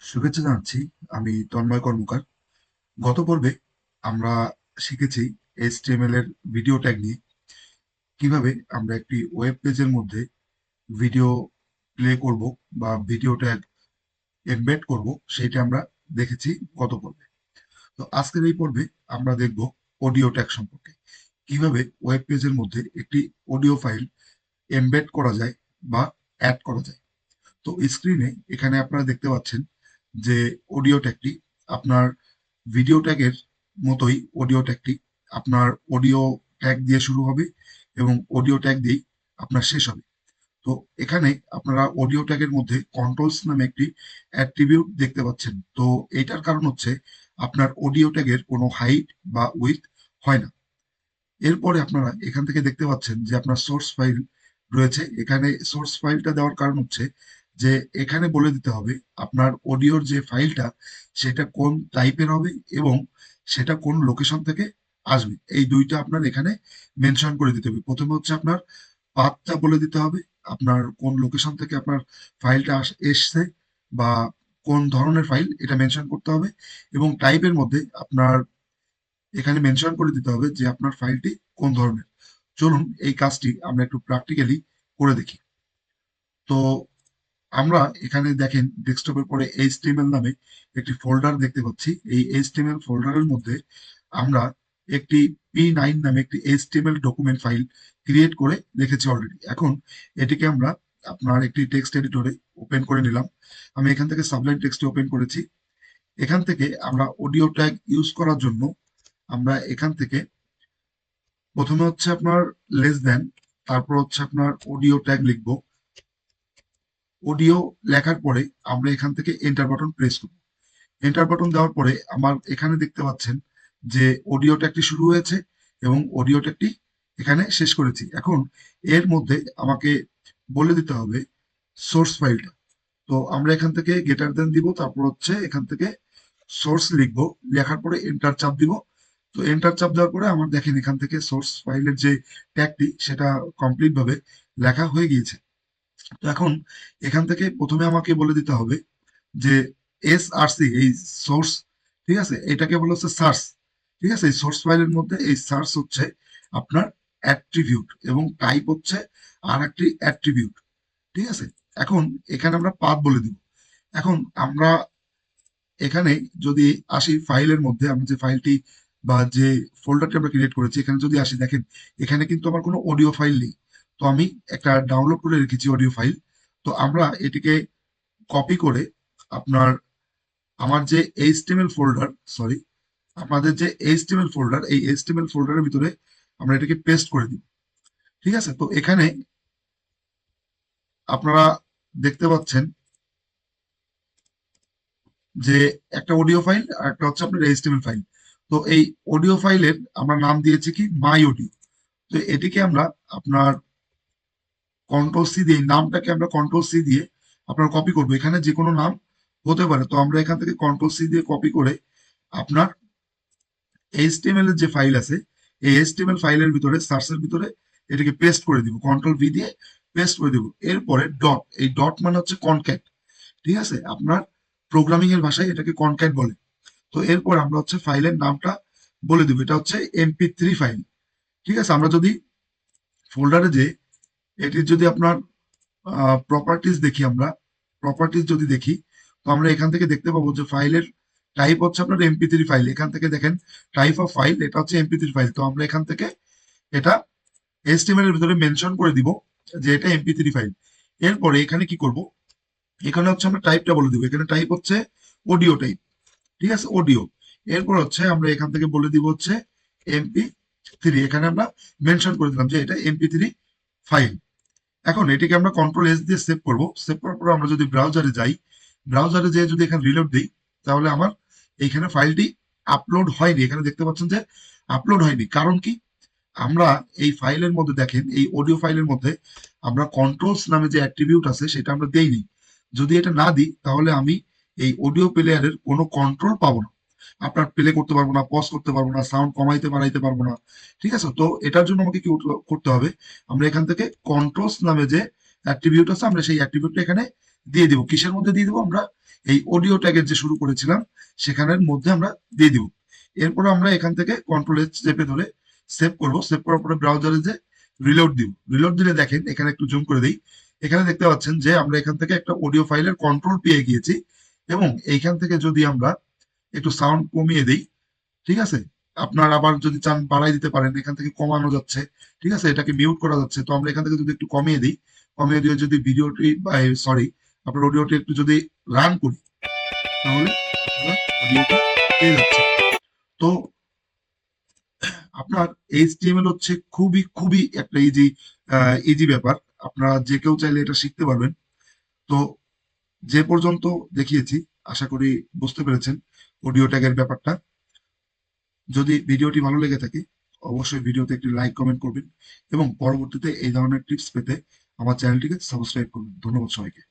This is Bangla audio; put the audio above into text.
শুভেচ্ছা জানাচ্ছি। আমি তন্ময় কর্মকার। গত পর্বে আমরা শিখেছি HTML এর ভিডিও ট্যাগ নিয়ে। কিভাবে আমরা একটি ওয়েব পেজের মধ্যে ভিডিও প্লে করব বা ভিডিও ট্যাগ এমবেড করব, সেটা আমরা দেখেছি গত পর্বে। তো আজকের এই পর্বে আমরা দেখব অডিও ট্যাগ সম্পর্কে। কিভাবে ওয়েব পেজের মধ্যে একটি অডিও ফাইল এমবেড করা যায় বা অ্যাড করা যায়। তো স্ক্রিনে এখানে আপনারা দেখতে পাচ্ছেন যে অডিও ট্যাগটি আপনার ভিডিও ট্যাগের মতোই অডিও ট্যাগটি আপনার অডিও ট্যাগ দিয়ে শুরু হবে এবং অডিও ট্যাগ দিয়েই আপনার শেষ হবে। তো এখানে আপনারা অডিও ট্যাগের মধ্যে কন্ট্রোলস নামে একটি অ্যাট্রিবিউট দেখতে পাচ্ছেন। তো এটার কারণ হচ্ছে আপনার অডিও ট্যাগের কোনো হাইট বা উইথ হয় না। এরপরে আপনারা এখান থেকে দেখতে পাচ্ছেন যে আপনার সোর্স ফাইল রয়েছে। এখানে সোর্স ফাইলটা দেওয়ার কারণ হচ্ছে যে এখানে বলে দিতে হবে আপনার অডিওর যে ফাইলটা সেটা কোন টাইপের হবে এবং সেটা কোন লোকেশন থেকে আসবে। এই দুইটা আপনার এখানে মেনশন করে দিতে হবে। প্রথমে হচ্ছে আপনার পাথটা বলে দিতে হবে, আপনার কোন লোকেশন থেকে আপনার ফাইলটা এসছে বা কোন ধরনের ফাইল এটা মেনশন করতে হবে এবং টাইপের মধ্যে আপনার এখানে মেনশন করে দিতে হবে যে আপনার ফাইলটি কোন ধরনের। চলুন এই কাজটি আমরা একটু প্র্যাকটিক্যালি করে দেখি। তো আমরা এখানে দেখেন ডেস্কটপের পরে এইচটিএমএল নামে একটি ফোল্ডার দেখতে পাচ্ছি। এই এইচটিএমএল ফোল্ডারের মধ্যে আমরা একটি P9 নামে একটি এইচটিএমএল ডকুমেন্ট ফাইল ক্রিয়েট করে রেখেছি অলরেডি। এখন এটিকে আমরা আপনার একটি টেক্সট এডিটরে ওপেন করে নিলাম। আমি এখান থেকে সাবলাইম টেক্সট ওপেন করেছি। এখান থেকে আমরা অডিও ট্যাগ ইউজ করার জন্য আমরা এখান থেকে প্রথমে হচ্ছে আপনার লেস দেন, তারপর হচ্ছে আপনার অডিও ট্যাগ লিখবো। অডিও লেখার পরে আমরা এখান থেকে এন্টার বাটন প্রেস করব। এন্টার বাটন দেওয়ার পরে আমার এখানে দেখতে পাচ্ছেন যে অডিও ট্যাগটি শুরু হয়েছে এবং অডিও ট্যাগটি এখানে শেষ করেছি। এখন এর মধ্যে আমাকে বলে দিতে হবে সোর্স ফাইলটা। তো আমরা এখান থেকে গ্রেটার দেন দিব, তারপর হচ্ছে এখান থেকে সোর্স লিখবো। লেখার পরে এন্টার চাপ দিব। তো এন্টার চাপ দেওয়ার পরে আমার দেখেন এখান থেকে সোর্স ফাইলের যে ট্যাগটি সেটা কমপ্লিট ভাবে লেখা হয়ে গিয়েছে। তো এখন এখান থেকে প্রথমে আমাকে বলে দিতে হবে যে SRC এই সোর্স, ঠিক আছে, এটাকে বলা হচ্ছে সার্চ। ঠিক আছে, এই সোর্স ফাইলের মধ্যে এই সার্চ হচ্ছে আপনার অ্যাট্রিবিউট এবং টাইপ হচ্ছে আর একটি অ্যাট্রিবিউট। ঠিক আছে, এখন এখানে আমরা পাথ বলে দিব। এখন আমরা এখানে যদি আসি ফাইলের মধ্যে, আমরা যে ফাইলটি বা যে ফোল্ডারটি আমরা ক্রিয়েট করেছি এখানে যদি আসি, দেখেন এখানে কিন্তু আমার কোনো অডিও ফাইল নেই। তো আমি একটা ডাউনলোড করে রেখেছি অডিও ফাইল। তো আমরা এটিকে কপি করে আপনার আমার যে এইচটিএমএল ফোল্ডার, সরি, আমাদের যে এইচটিএমএল ফোল্ডার, এই এইচটিএমএল ফোল্ডারের ভিতরে আমরা এটাকে পেস্ট করে দিব। ঠিক আছে, তো এখানে আপনারা দেখতে পাচ্ছেন যে একটা অডিও ফাইল আর একটা হচ্ছে আপনার এইচটিএমএল ফাইল। তো এই অডিও ফাইলের আমরা নাম দিয়েছি কি মাই অডিও। তো এটিকে আমরা আপনার কন্ট্রোল সি দিয়ে, নামটাকে আমরা কন্ট্রোল সি দিয়ে আপনার কপি করবো। এখানে যে কোনো নাম হতে পারে। তো আমরা এখান থেকে কন্ট্রোল সি দিয়ে কপি করে আপনার এইচটিএমএল এর যে ফাইল আছে এই এইচটিএমএল ফাইলের ভিতরে সার্চের ভিতরে এটাকে পেস্ট করে দিব, কন্ট্রোল ভি দিয়ে পেস্ট করে দিব। এরপরে ডট, এই ডট মানে হচ্ছে কনক্যাট। ঠিক আছে, আপনার প্রোগ্রামিং এর ভাষায় এটাকে কনক্যাট বলে। তো এরপর আমরা হচ্ছে ফাইলের নামটা বলে দিব, এটা হচ্ছে MP3 ফাইল। ঠিক আছে, আমরা যদি ফোল্ডারে যে এটির যদি আপনার প্রপার্টিজ দেখি, আমরা প্রপার্টিজ যদি দেখি, তো আমরা এখান থেকে দেখতে পাবো যে ফাইলের টাইপ হচ্ছে আপনার MP3 ফাইল। এখান থেকে দেখেন টাইপ অফ ফাইল, এটা হচ্ছে MP3 ফাইল। তো আমরা এখান থেকে এটা HTML এর ভিতরে মেনশন করে দিব যে এটা MP3 ফাইল। এরপরে এখানে কি করব, এখানে হচ্ছে আমরা টাইপটা বলে দিব। এখানে টাইপ হচ্ছে অডিও টাইপ। ঠিক আছে, অডিও। এরপর হচ্ছে আমরা এখান থেকে বলে দিব হচ্ছে MP3। এখানে আমরা মেনশন করে দিলাম যে এটা MP3 ফাইল। এখন এটিকে আমরা কন্ট্রোল এস দিয়ে সেভ করব। সেভ করার পর আমরা যদি ব্রাউজারে যাই, ব্রাউজারে যেয়ে যদি এখানে রিলোড দিই, তাহলে আমার এইখানে ফাইলটি আপলোড হয়নি। এখানে দেখতে পাচ্ছেন যে আপলোড হয়নি। কারণ কি, আমরা এই ফাইলের মধ্যে দেখেন এই অডিও ফাইলের মধ্যে আমরা কন্ট্রোলস নামে যে অ্যাট্রিবিউট আছে সেটা আমরা দেইনি। যদি এটা না দিই তাহলে আমি এই অডিও প্লেয়ারের কোনো কন্ট্রোল পাবো না। আপনার প্লে করতে পারবো না, পজ করতে পারবো না, সাউন্ড কমাইতে বাড়াইতে পারবো না। ঠিক আছে, তো এটার জন্য আমাকে কি করতে হবে, আমরা এখান থেকে কন্ট্রোলস নামে যে অ্যাট্রিবিউট আছে আমরা সেই অ্যাট্রিবিউটটা এখানে দিয়ে দিব। কিসের মধ্যে দিয়ে দিব, আমরা এই অডিও ট্যাগের যে শুরু করেছিলাম সেখানের মধ্যে আমরা দিয়ে দিব। এরপর আমরা এখান থেকে কন্ট্রোল এস চেপে ধরে সেভ করব। সেভ করার পরে ব্রাউজারে যে রিলোড দিব। রিলোড দিলে দেখেন এখানে একটু জুম করে দেই। এখানে দেখতে পাচ্ছেন যে আমরা এখান থেকে একটা অডিও ফাইলের কন্ট্রোল পেয়ে গিয়েছি, এবং এইখান থেকে যদি আমরা একটু সাউন্ড কমিয়ে দেই, ঠিক আছে? আপনার আবার যদি চান বাড়াই দিতে পারেন, এখান থেকে কমানো যাচ্ছে, ঠিক আছে? এটাকে মিউট করা যাচ্ছে। তো আমরা এখান থেকে যদি একটু কমিয়ে দিই, কমিয়ে দিয়ে যদি ভিডিওটি বা সরি আপনার অডিওটি একটু যদি রান করি, তাহলে আপনারা অডিওটি পেয়ে যাচ্ছেন। তো আপনার এইচটিএমএল হচ্ছে খুবই খুবই একটা ইজি ইজি ব্যাপার। আপনারা যে কেউ চাইলে এটা শিখতে পারবেন। তো যে পর্যন্ত দেখিয়েছি, আশা করি বুঝতে পেরেছেন অডিও ট্যাগের ব্যাপারটা। যদি ভিডিওটি ভালো লেগে থাকে, অবশ্যই ভিডিওতে একটি লাইক কমেন্ট করবেন, এবং পরবর্তীতে এই ধরনের টিপস পেতে আমার চ্যানেলটিকে সাবস্ক্রাইব করবেন। ধন্যবাদ সবাইকে।